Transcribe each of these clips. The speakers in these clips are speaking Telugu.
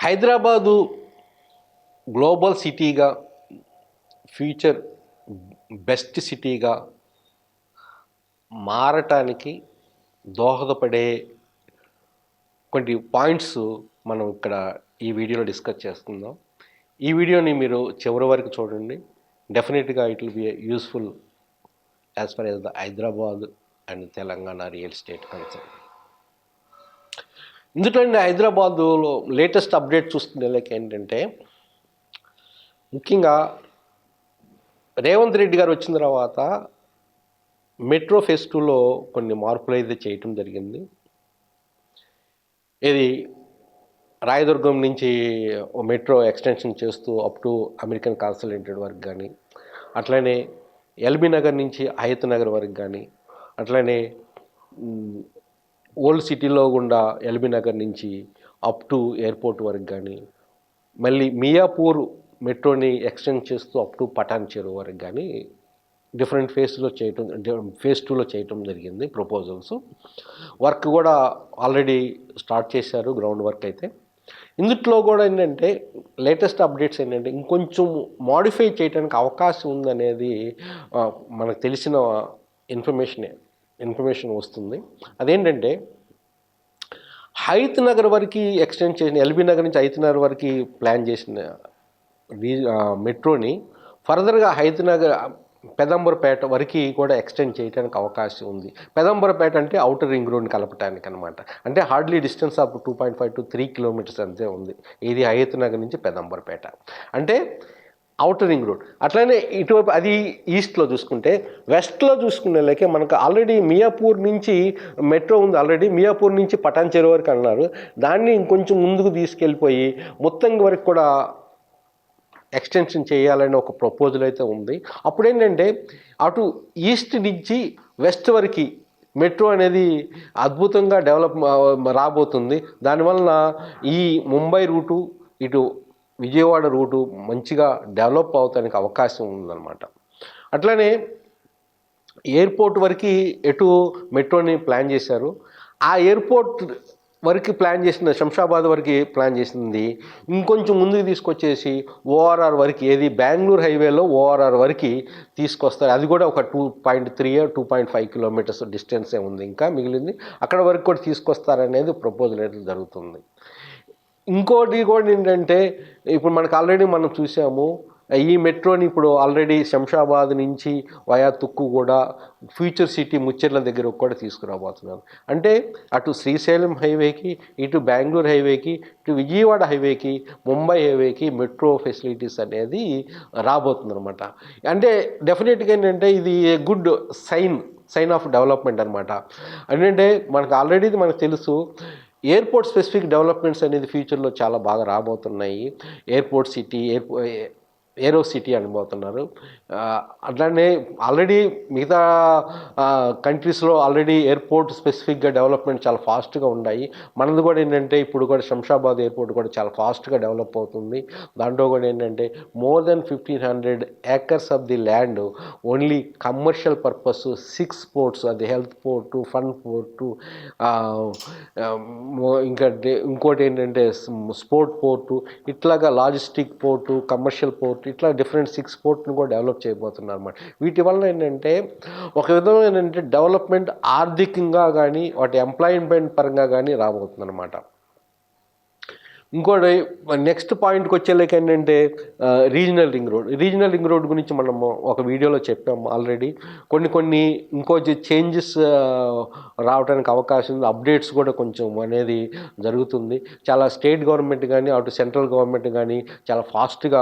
హైదరాబాదు గ్లోబల్ సిటీగా, ఫ్యూచర్ బెస్ట్ సిటీగా మారటానికి దోహదపడే కొన్ని పాయింట్స్ మనం ఇక్కడ ఈ వీడియోలో డిస్కస్ చేసుకుందాం. ఈ వీడియోని మీరు చివరి వరకు చూడండి. డెఫినెట్గా it will be useful as for as the Hyderabad and Telangana real estate concern. ఇందులో హైదరాబాదులో లేటెస్ట్ అప్డేట్ చూసుకునే లెక్క ఏంటంటే, ముఖ్యంగా రేవంత్ రెడ్డి గారు వచ్చిన తర్వాత మెట్రో ఫేజ్ 2లో కొన్ని మార్పులు అయితే చేయటం జరిగింది. ఇది రాయదుర్గం నుంచి మెట్రో ఎక్స్టెన్షన్ చేస్తూ అప్ టు అమెరికన్ కాన్సలేటెడ్ వరకు కానీ, అట్లనే ఎల్బీ నగర్ నుంచి హయత్ నగర్ వరకు కానీ, అట్లనే ఓల్డ్ సిటీలో గుండా ఎల్బీ నగర్ నుంచి అప్ టు ఎయిర్పోర్ట్ వరకు కానీ, మళ్ళీ మియాపూర్ మెట్రోని ఎక్స్టెండ్ చేస్తూ అప్ టు పటాన్ చెరువు వరకు కానీ డిఫరెంట్ ఫేజ్ 2లో చేయటం జరిగింది ప్రపోజల్స్. వర్క్ కూడా ఆల్రెడీ స్టార్ట్ చేశారు, గ్రౌండ్ వర్క్ అయితే. ఇందులో కూడా ఏంటంటే లేటెస్ట్ అప్డేట్స్ ఏంటంటే ఇంకొంచెం మాడిఫై చేయడానికి అవకాశం ఉందనేది మనకు తెలిసిన ఇన్ఫర్మేషన్ వస్తుంది. అదేంటంటే హయత్ నగర్ వరకు ఎక్స్టెండ్ చేసిన, ఎల్బీ నగర్ నుంచి హయత్ నగర్ వరకు ప్లాన్ చేసిన మెట్రోని ఫర్దర్గా హయత్ నగర్ పెదంబర్పేట వరకు కూడా ఎక్స్టెండ్ చేయడానికి అవకాశం ఉంది. పెదంబర్పేట అంటే అవుటర్ రింగ్ రోడ్ని కలపటానికి అనమాట. అంటే hardly distance of 2.5 to 3 kilometers అంతే ఉంది. ఇది హయత్ నగర్ నుంచి పెదంబర్పేట అంటే అవుటర్ రింగ్ రోడ్. అట్లనే ఇటువైపు అది ఈస్ట్లో చూసుకుంటే, వెస్ట్లో చూసుకునేలాకే మనకు ఆల్రెడీ మియాపూర్ నుంచి మెట్రో ఉంది. ఆల్రెడీ మియాపూర్ నుంచి పటాన్ చెరువు వరకు అన్నారు. దాన్ని ఇంకొంచెం ముందుకు తీసుకెళ్ళిపోయి మొత్తం వరకు కూడా ఎక్స్టెన్షన్ చేయాలనే ఒక ప్రపోజల్ అయితే ఉంది. అప్పుడేంటంటే అటు ఈస్ట్ నుంచి వెస్ట్ వరకు మెట్రో అనేది అద్భుతంగా డెవలప్ రాబోతుంది. దానివలన ఈ ముంబై రూటు, ఇటు విజయవాడ రూటు మంచిగా డెవలప్ అవటానికి అవకాశం ఉందన్నమాట. అట్లనే ఎయిర్పోర్ట్ వరకు ఎటు మెట్రోని ప్లాన్ చేశారు. ఆ ఎయిర్పోర్ట్ వరకు ప్లాన్ చేసిన, శంషాబాద్ వరకు ప్లాన్ చేసింది ఇంకొంచెం ముందుకు తీసుకొచ్చేసి ఓఆర్ఆర్ వరకు, ఏది బెంగళూరు హైవేలో ఓఆర్ఆర్ వరకు తీసుకొస్తారు. అది కూడా ఒక 2.3 or 2.5 kilometers డిస్టెన్సే ఉంది, ఇంకా మిగిలింది అక్కడ వరకు కూడా తీసుకొస్తారనేది ప్రపోజల్ అయితే జరుగుతుంది. ఇంకోటి కూడా ఏంటంటే, ఇప్పుడు మనకు ఆల్రెడీ మనం చూసాము ఈ మెట్రోని ఇప్పుడు ఆల్రెడీ శంషాబాద్ నుంచి వయా తుక్కు కూడా ఫ్యూచర్ సిటీ ముచ్చెర్ల దగ్గర కూడా తీసుకురాబోతున్నారు. అంటే అటు శ్రీశైలం హైవేకి, ఇటు బెంగళూరు హైవేకి, ఇటు విజయవాడ హైవేకి, ముంబై హైవేకి మెట్రో ఫెసిలిటీస్ అనేది రాబోతుంది అనమాట. అంటే డెఫినెట్గా ఏంటంటే ఇది గుడ్ సైన్ ఆఫ్ డెవలప్మెంట్ అనమాట. ఏంటంటే మనకు తెలుసు ఎయిర్పోర్ట్ స్పెసిఫిక్ డెవలప్మెంట్స్ అనేది ఫ్యూచర్లో చాలా బాగా రాబోతున్నాయి. ఎయిర్పోర్ట్ సిటీ, ఏరో సిటీ అనబోతున్నారు. అట్లానే ఆల్రెడీ మిగతా కంట్రీస్లో ఆల్రెడీ ఎయిర్పోర్ట్ స్పెసిఫిక్గా డెవలప్మెంట్ చాలా ఫాస్ట్గా ఉన్నాయి. మనది కూడా ఏంటంటే ఇప్పుడు కూడా శంషాబాద్ ఎయిర్పోర్ట్ కూడా చాలా ఫాస్ట్గా డెవలప్ అవుతుంది. దాంట్లో కూడా ఏంటంటే more than 1,500 acres of the land only commercial purpose, 6 ports, అది హెల్త్ పోర్టు, ఫన్ పోర్టు, ఇంకోటి ఏంటంటే స్పోర్ట్ పోర్టు, ఇట్లాగా లాజిస్టిక్ పోర్టు, కమర్షియల్ పోర్టు, ఇట్లా డిఫరెంట్ 6 పోర్ట్ని కూడా డెవలప్ చేయబోతున్నారు అన్నమాట. వీటి వల్ల ఏంటంటే ఒక విధంగా ఏంటంటే డెవలప్మెంట్ ఆర్థికంగా కానీ, వాటి ఎంప్లాయ్మెంట్ పరంగా కానీ రాబోతుంది అనమాట. ఇంకోటి నెక్స్ట్ పాయింట్కి వచ్చేలాక ఏంటంటే రీజనల్ రింగ్ రోడ్ గురించి మనము ఒక వీడియోలో చెప్పాము ఆల్రెడీ. కొన్ని ఇంకో చేంజెస్ రావడానికి అవకాశం ఉంది. అప్డేట్స్ కూడా కొంచెం అనేది జరుగుతుంది. చాలా స్టేట్ గవర్నమెంట్ కానీ, అటు సెంట్రల్ గవర్నమెంట్ కానీ చాలా ఫాస్ట్గా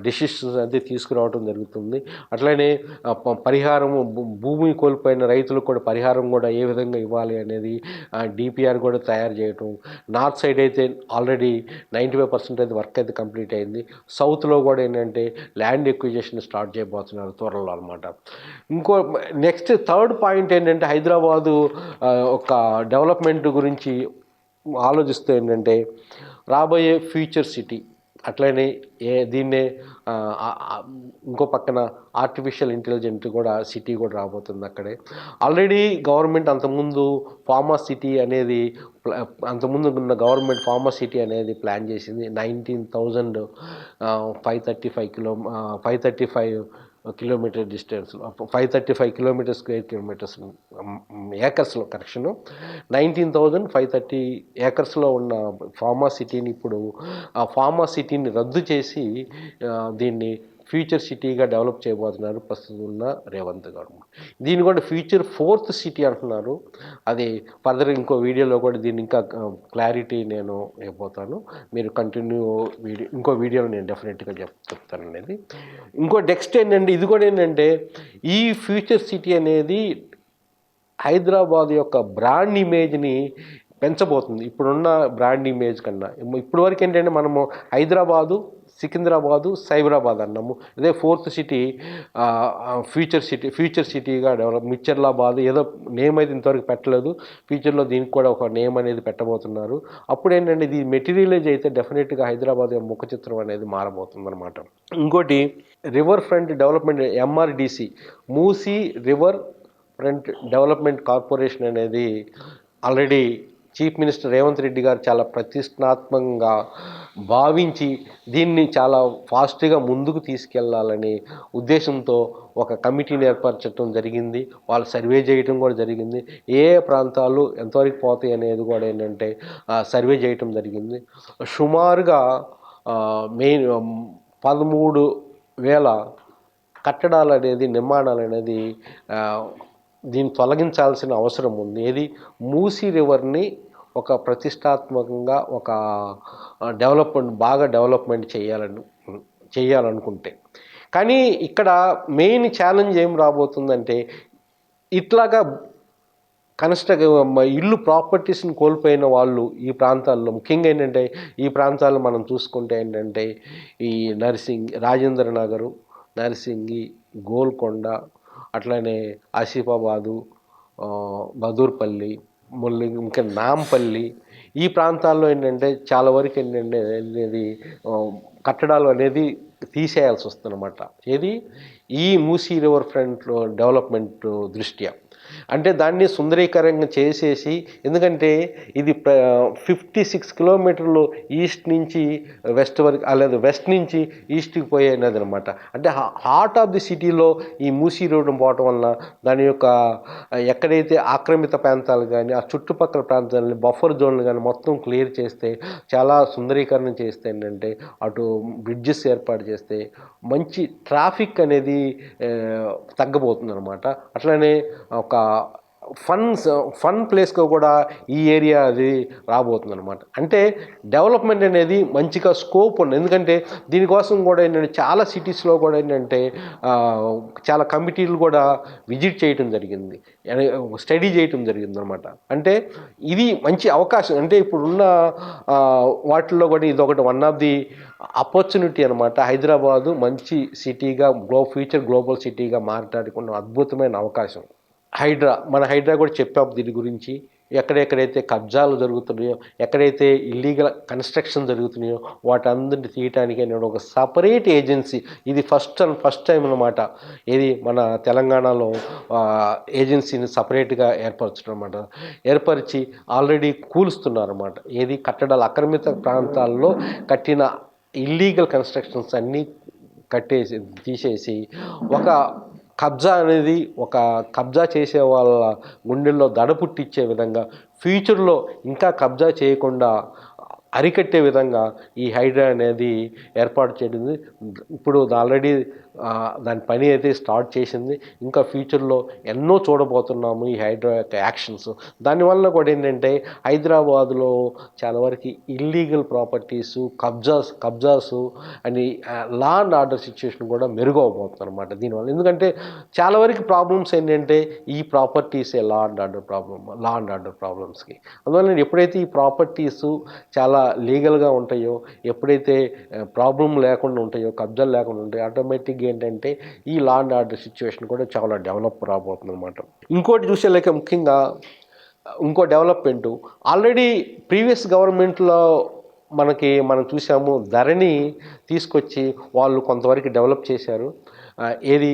డెసిషన్స్ అది తీసుకురావడం జరుగుతుంది. అట్లనే పరిహారం, భూమి కోల్పోయిన రైతులకు కూడా పరిహారం కూడా ఏ విధంగా ఇవ్వాలి అనేది డిపిఆర్ కూడా తయారు చేయటం. నార్త్ సైడ్ అయితే ఆల్రెడీ 95% అయితే వర్క్ అయితే కంప్లీట్ అయింది. సౌత్లో కూడా ఏంటంటే ల్యాండ్ ఎక్విజిషన్ స్టార్ట్ చేయబోతున్నారు త్వరలో అనమాట. నెక్స్ట్ థర్డ్ పాయింట్ ఏంటంటే హైదరాబాదు ఒక డెవలప్మెంట్ గురించి ఆలోచిస్తూ ఏంటంటే రాబోయే ఫ్యూచర్ సిటీ అట్లనే దీన్నే ఇంకో పక్కన ఆర్టిఫిషియల్ ఇంటెలిజెంట్ కూడా సిటీ కూడా రాబోతుంది అక్కడే. ఆల్రెడీ గవర్నమెంట్ అంతకుముందు ఫార్మా సిటీ అనేది అంతకుముందు ఉన్న గవర్నమెంట్ ఫార్మా సిటీ అనేది ప్లాన్ చేసింది. 535 కిలోమీటర్ డిస్టెన్స్లో, 535 కిలోమీటర్ స్క్వేర్ కిలోమీటర్స్ ఏకర్స్లో కరెక్షను 19,530 ఏకర్స్లో ఉన్న ఫార్మా సిటీని ఇప్పుడు ఆ ఫార్మా సిటీని రద్దు చేసి దీన్ని ఫ్యూచర్ సిటీగా డెవలప్ చేయబోతున్నారు ప్రస్తుతం ఉన్న రేవంత్ గవర్నమెంట్. దీన్ని కూడా ఫ్యూచర్ 4th సిటీ అంటున్నారు. అది ఫర్దర్ ఇంకో వీడియోలో కూడా దీన్ని ఇంకా క్లారిటీ నేను ఇవ్వబోతాను. మీరు ఇంకో వీడియోలో నేను డెఫినెట్గా చెప్తాను అనేది. ఇంకో నెక్స్ట్ ఏంటంటే ఇది కూడా ఏంటంటే ఈ ఫ్యూచర్ సిటీ అనేది హైదరాబాద్ యొక్క బ్రాండ్ ఇమేజ్ని పెంచబోతుంది. ఇప్పుడున్న బ్రాండ్ ఇమేజ్ కన్నా. ఇప్పటివరకు ఏంటంటే మనము హైదరాబాదు, సికింద్రాబాదు, సైబరాబాద్ అన్నాము. అదే 4th సిటీ ఫ్యూచర్ సిటీగా డెవలప్. మిచ్చర్లాబాద్ ఏదో నేమ్ అయితే ఇంతవరకు పెట్టలేదు. ఫ్యూచర్లో దీనికి కూడా ఒక నేమ్ అనేది పెట్టబోతున్నారు. అప్పుడు ఏంటంటే ఇది మెటీరియలైజ్ అయితే డెఫినెట్గా హైదరాబాద్ ముఖ చిత్రం అనేది మారబోతుంది అనమాట. ఇంకోటి river front development MRDC, Musi river front development corporation అనేది already chief minister Revanth Reddy గారు చాలా ప్రతిష్టాత్మకంగా భావించి దీన్ని చాలా ఫాస్ట్గా ముందుకు తీసుకెళ్లాలని ఉద్దేశంతో ఒక కమిటీని ఏర్పరచడం జరిగింది. వాళ్ళు సర్వే చేయటం కూడా జరిగింది. ఏ ప్రాంతాలు ఎంతవరకు పోతాయి అనేది కూడా ఏంటంటే సర్వే చేయటం జరిగింది. సుమారుగా మెయిన్ 13,000 కట్టడాలు అనేది నిర్మాణాలు అనేది దీన్ని తొలగించాల్సిన అవసరం ఉంది. ఏది మూసీ రివర్ని ఒక ప్రతిష్టాత్మకంగా ఒక బాగా డెవలప్మెంట్ చేయాలనుకుంటే. కానీ ఇక్కడ మెయిన్ ఛాలెంజ్ ఏం రాబోతుందంటే ఇట్లాగా ఇల్లు ప్రాపర్టీస్ని కోల్పోయిన వాళ్ళు ఈ ప్రాంతాల్లో ముఖ్యంగా ఏంటంటే ఈ ప్రాంతాల్లో మనం చూసుకుంటే ఏంటంటే ఈ రాజేంద్ర నగరు, నర్సింగి, గోల్కొండ, అట్లనే ఆసిఫాబాదు, బదూర్పల్లి, ఇంకా నాంపల్లి ఈ ప్రాంతాల్లో ఏంటంటే చాలా వరకు ఏంటంటే కట్టడాలు అనేది తీసేయాల్సి వస్తుందన్నమాట. ఈ మూసీ రివర్ ఫ్రంట్ డెవలప్మెంట్ దృష్ట్యా. అంటే దాన్ని సుందరీకరంగా చేసేసి, ఎందుకంటే ఇది 56 కిలోమీటర్లు ఈస్ట్ నుంచి వెస్ట్ వరకు, లేదా వెస్ట్ నుంచి ఈస్ట్కి పోయేది అనమాట. అంటే హార్ట్ ఆఫ్ ది సిటీలో ఈ మూసీ రోడ్ పోవటం వలన దాని యొక్క ఎక్కడైతే ఆక్రమిత ప్రాంతాలు కానీ ఆ చుట్టుపక్కల ప్రాంతాలని బఫర్ జోన్లు కానీ మొత్తం క్లియర్ చేస్తే, చాలా సుందరీకరణ చేస్తే ఏంటంటే అటు బ్రిడ్జెస్ ఏర్పాటు చేస్తే మంచి ట్రాఫిక్ అనేది తగ్గబోతుంది అనమాట. అట్లనే ఒక ఫన్ ప్లేస్గా కూడా ఈ ఏరియా అది రాబోతుంది అనమాట. అంటే డెవలప్మెంట్ అనేది మంచిగా స్కోప్ ఉంది. ఎందుకంటే దీనికోసం కూడా ఏంటంటే చాలా సిటీస్లో కూడా ఏంటంటే చాలా కమిటీలు కూడా విజిట్ చేయటం జరిగింది, స్టడీ చేయటం జరిగింది అనమాట. అంటే ఇది మంచి అవకాశం. అంటే ఇప్పుడున్న వాటిల్లో కూడా ఇది ఒకటి వన్ ఆఫ్ ది ఆపర్చునిటీ అనమాట. హైదరాబాదు మంచి సిటీగా ఫ్యూచర్ గ్లోబల్ సిటీగా మారడానికి ఉన్న అద్భుతమైన అవకాశం. మన హైడ్రా కూడా చెప్పాము దీని గురించి. ఎక్కడెక్కడైతే కబ్జాలు జరుగుతున్నాయో, ఎక్కడైతే ఇల్లీగల్ కన్స్ట్రక్షన్ జరుగుతున్నాయో వాటందరిని తీయటానికి నేను ఒక సపరేట్ ఏజెన్సీ, ఇది ఫస్ట్ టైం అనమాట, ఇది మన తెలంగాణలో ఏజెన్సీని సపరేట్గా ఏర్పరిచి ఆల్రెడీ కూలుస్తున్నారన్నమాట. కట్టడాలు ఆక్రమిత ప్రాంతాల్లో కట్టిన ఇల్లీగల్ కన్స్ట్రక్షన్స్ అన్నీ తీసేసి కబ్జా చేసే వాళ్ళ గుండెల్లో దడ పుట్టించే విధంగా, ఫ్యూచర్లో ఇంకా కబ్జా చేయకుండా అరికట్టే విధంగా ఈ హైడ్రా అనేది ఏర్పాటు చేయడింది. ఇప్పుడు ఆల్రెడీ దాని పని అయితే స్టార్ట్ చేసింది. ఇంకా ఫ్యూచర్లో ఎన్నో చూడబోతున్నాము ఈ హైడ్రా యొక్క యాక్షన్స్. దానివల్ల కూడా ఏంటంటే హైదరాబాదులో చాలా వరకు ఇల్లీగల్ ప్రాపర్టీసు, కబ్జాసు అని లా అండ్ ఆర్డర్ సిచ్యువేషన్ కూడా మెరుగవబోతుంది అనమాట దీనివల్ల. ఎందుకంటే చాలా వరకు ప్రాబ్లమ్స్ ఏంటంటే ఈ ప్రాపర్టీసే లా అండ్ ఆర్డర్ ప్రాబ్లమ్స్కి. అందువల్ల ఎప్పుడైతే ఈ ప్రాపర్టీసు చాలా లీగల్గా ఉంటాయో, ఎప్పుడైతే ప్రాబ్లం లేకుండా ఉంటాయో, కబ్జాలు లేకుండా ఉంటాయో, ఆటోమేటిక్గా ఏంటంటే ఈ లా అండ్ ఆర్డర్ సిచ్యువేషన్ కూడా చాలా డెవలప్ రాబోతుంది అనమాట. ఇంకోటి చూసేలేక ముఖ్యంగా ఇంకో డెవలప్మెంటు, ఆల్రెడీ ప్రీవియస్ గవర్నమెంట్లో మనం చూసాము ధరణి తీసుకొచ్చి వాళ్ళు కొంతవరకు డెవలప్ చేశారు. ఏది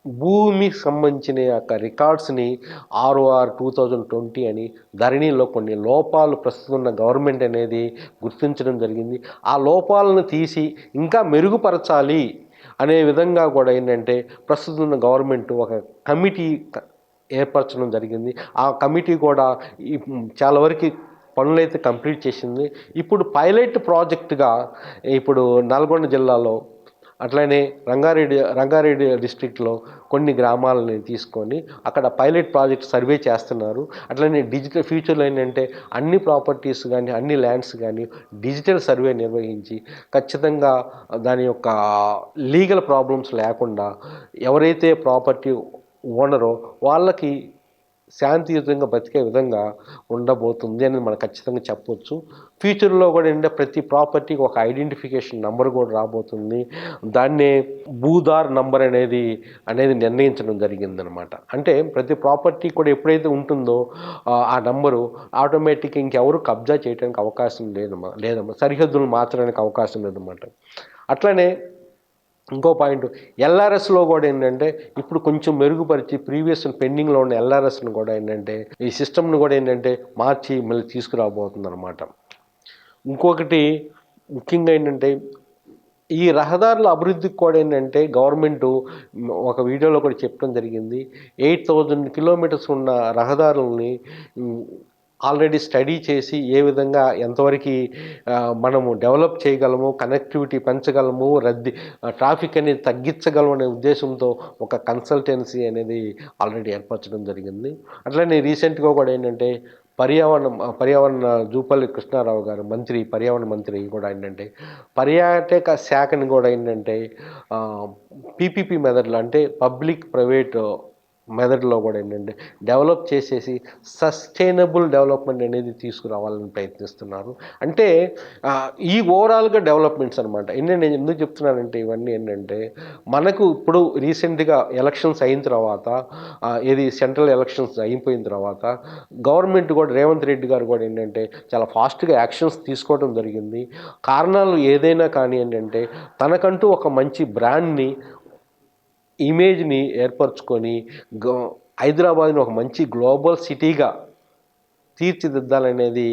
భూమికి సంబంధించిన యొక్క రికార్డ్స్ని ROR 2020 అని ధరణిలో కొన్ని లోపాలు ప్రస్తుతం ఉన్న గవర్నమెంట్ అనేది గుర్తించడం జరిగింది. ఆ లోపాలను తీసి ఇంకా మెరుగుపరచాలి అనే విధంగా కూడా ఏంటంటే ప్రస్తుతం ఉన్న గవర్నమెంట్ ఒక కమిటీ ఏర్పరచడం జరిగింది. ఆ కమిటీ కూడా చాలా వరకు పనులైతే కంప్లీట్ చేసింది. ఇప్పుడు పైలట్ ప్రాజెక్టుగా ఇప్పుడు నల్గొండ జిల్లాలో అట్లనే రంగారెడ్డి డిస్ట్రిక్ట్లో కొన్ని గ్రామాలని తీసుకొని అక్కడ పైలట్ ప్రాజెక్ట్ సర్వే చేస్తున్నారు. అట్లనే డిజిటల్ ఫ్యూచర్లో ఏంటంటే అన్ని ప్రాపర్టీస్ కానీ అన్ని ల్యాండ్స్ కానీ డిజిటల్ సర్వే నిర్వహించి ఖచ్చితంగా దాని యొక్క లీగల్ ప్రాబ్లమ్స్ లేకుండా ఎవరైతే ప్రాపర్టీ ఓనరో వాళ్ళకి శాంతియుతంగా బతికే విధంగా ఉండబోతుంది అని మనం ఖచ్చితంగా చెప్పొచ్చు. ఫ్యూచర్లో కూడా ఏంటంటే ప్రతి ప్రాపర్టీకి ఒక ఐడెంటిఫికేషన్ నెంబర్ కూడా రాబోతుంది. దాన్నే భూధార్ నంబర్ అనేది నిర్ణయించడం జరిగిందనమాట. అంటే ప్రతి ప్రాపర్టీ కూడా ఎప్పుడైతే ఉంటుందో ఆ నంబరు ఆటోమేటిక్గా ఇంకెవరు కబ్జా చేయడానికి అవకాశం లేదమ్మా, సరిహద్దులు మార్చడానికి అవకాశం లేదన్నమాట. అట్లనే ఇంకో పాయింట్ LRSలో కూడా ఏంటంటే ఇప్పుడు కొంచెం మెరుగుపరిచి ప్రీవియస్ పెండింగ్లో ఉన్న LRSను కూడా ఏంటంటే ఈ సిస్టమ్ను కూడా ఏంటంటే మార్చి మళ్ళీ తీసుకురాబోతుంది అనమాట. ఇంకొకటి ముఖ్యంగా ఏంటంటే ఈ రహదారుల అభివృద్ధికి కూడా ఏంటంటే గవర్నమెంట్ ఒక వీడియోలో కూడా చెప్పడం జరిగింది. 8,000 కిలోమీటర్స్ ఉన్న రహదారులని ఆల్రెడీ స్టడీ చేసి ఏ విధంగా ఎంతవరకు మనము డెవలప్ చేయగలము, కనెక్టివిటీ పెంచగలము, ట్రాఫిక్ అనేది తగ్గించగలము అనే ఉద్దేశంతో ఒక కన్సల్టెన్సీ అనేది ఆల్రెడీ ఏర్పరచడం జరిగింది. అట్లనే రీసెంట్గా కూడా ఏంటంటే పర్యావరణ జూపల్లి కృష్ణారావు గారు పర్యావరణ మంత్రి కూడా ఏంటంటే పర్యాటక శాఖని కూడా ఏంటంటే PPP మెథడ్లో అంటే పబ్లిక్ ప్రైవేట్ మెథడ్లో కూడా ఏంటంటే డెవలప్ చేసేసి సస్టైనబుల్ డెవలప్మెంట్ అనేది తీసుకురావాలని ప్రయత్నిస్తున్నారు. అంటే ఈ ఓవరాల్గా డెవలప్మెంట్స్ అనమాట. నేను ఎందుకు చెప్తున్నానంటే ఇవన్నీ ఏంటంటే మనకు ఇప్పుడు రీసెంట్గా ఎలక్షన్స్ అయిన తర్వాత సెంట్రల్ ఎలక్షన్స్ అయిపోయిన తర్వాత గవర్నమెంట్ కూడా రేవంత్ రెడ్డి గారు కూడా ఏంటంటే చాలా ఫాస్ట్గా యాక్షన్స్ తీసుకోవడం జరిగింది. కారణాలు ఏదైనా కానీ ఏంటంటే తనకంటూ ఒక మంచి బ్రాండ్ని ఇమేజ్ని ఏర్పరచుకొని హైదరాబాద్ని ఒక మంచి గ్లోబల్ సిటీగా తీర్చిదిద్దాలనేది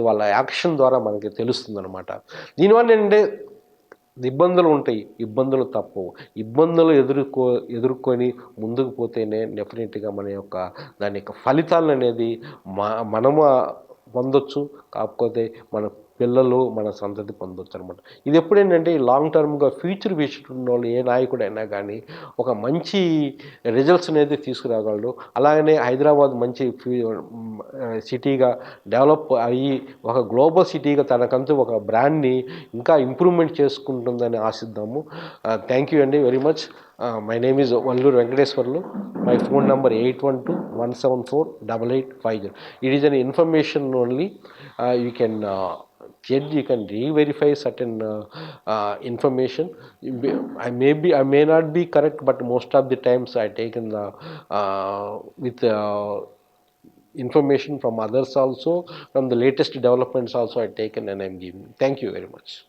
వాళ్ళ యాక్షన్ ద్వారా మనకి తెలుస్తుందన్నమాట. దీనివల్ల ఏంటంటే ఇబ్బందులు ఉంటాయి, ఇబ్బందులు తప్పవు. ఇబ్బందులు ఎదుర్కొని ముందుకు పోతేనే డెఫినెట్గా దాని యొక్క ఫలితాలను అనేది మనము పొందొచ్చు. కాకపోతే మన పిల్లలు మన సంతతి పొందొచ్చు అనమాట. ఇది ఎప్పుడేంటంటే లాంగ్ టర్మ్గా ఫ్యూచర్ విషన్ ఉన్న వాళ్ళు ఏ నాయకుడైనా కానీ ఒక మంచి రిజల్ట్స్ అనేది తీసుకురాగలడు. అలాగనే హైదరాబాద్ మంచి సిటీగా డెవలప్ అయ్యి ఒక గ్లోబల్ సిటీగా తనకంటూ ఒక బ్రాండ్ని ఇంకా ఇంప్రూవ్మెంట్ చేసుకుంటుందని ఆశిద్దాము. థ్యాంక్ యూ అండి very much. My name is Valluru Venkateswarlu. My phone number 8121748850. It is an information only. You can re-verify certain information. I may not be correct, but most of the times I taken the with information from others also, from the latest developments also I taken and I'm giving. Thank you very much.